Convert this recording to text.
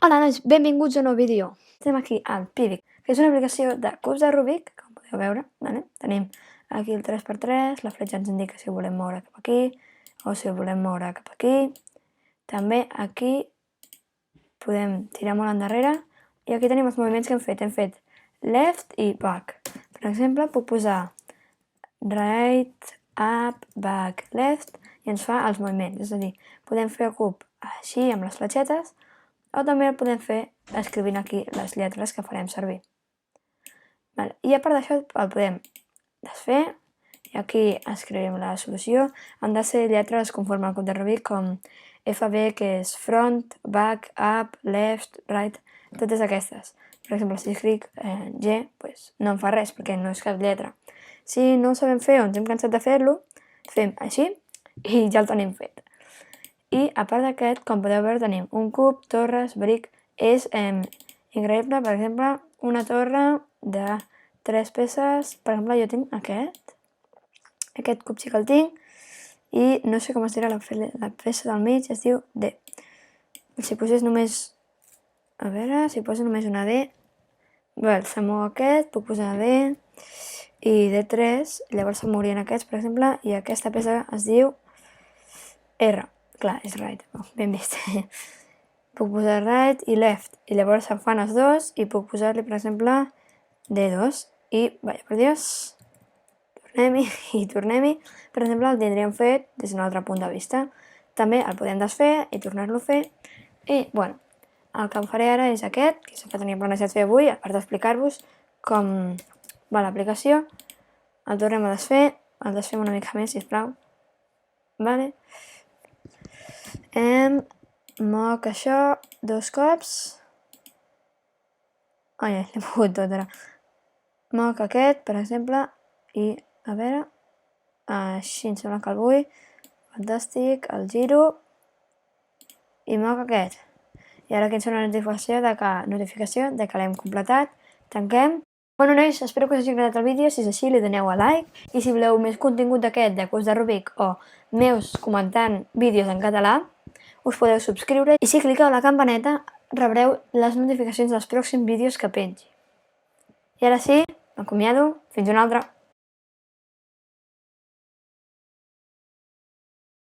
Hola nois, benvinguts a un nou vídeo. Estem aquí al Pibic, que és una aplicació de cubs de Rubik, com podeu veure. Tenim aquí el 3x3, la fletxa ens indica si ho volem moure cap aquí o si ho volem moure cap aquí. També aquí podem tirar molt endarrere i aquí tenim els moviments que hem fet. Hem fet left i back. Per exemple, puc posar right, up, back, left i ens fa els moviments. És a dir, podem fer el cub així amb les fletxetes o també el podem fer escrivint aquí les lletres que farem servir. I a part d'això el podem desfer i aquí escrivim la solució. Han de ser lletres conforme al cub de Rubik com FB, que és front, back, up, left, right, totes aquestes. Per exemple, si escric G, no em fa res perquè no és cap lletra. Si no ho sabem fer o ens hem cansat de fer-lo, fem així i ja el tenim fet. I a part d'aquest, com podeu veure, tenim un cub, torres, bric. És increïble, per exemple, una torre de 3 peces. Per exemple, jo tinc aquest cub sí que el tinc i no sé com es dirà la peça del mig, es diu D. Si posés només, a veure, si poso només una D, se mou aquest, puc posar D i D3, llavors se mourien aquests, per exemple, i aquesta peça es diu R. Clar, és right, ben vist. Puc posar right i left, i llavors se'n fan els dos, i puc posar-li, per exemple, D2, i, vaja, per Dios, tornem-hi i tornem-hi. Per exemple, el tindríem fet des d'un altre punt de vista. També el podem desfer i tornar-lo a fer, i, bueno, el que faré ara és aquest, que és el que tenia planejat fer avui, a part d'explicar-vos com va l'aplicació. El tornem a desfer, el desfem una mica més, sisplau. Vale. Moc això 2 cops. Ai, l'he mogut tot ara. Moc aquest, per exemple, i a veure, així em sembla que el vull. Fantàstic, el giro i moc aquest. I ara aquí ens sona la notificació de que l'hem completat. Tanquem. Bueno, nois, espero que us hagi agradat el vídeo. Si és així, li doneu a like. I si voleu més contingut d'aquest, de cubs de Rubik, o meus comentant vídeos en català, us podeu subscriure i si cliqueu a la campaneta rebreu les notificacions dels pròxims vídeos que pengi. I ara sí, m'acomiado, fins una altra.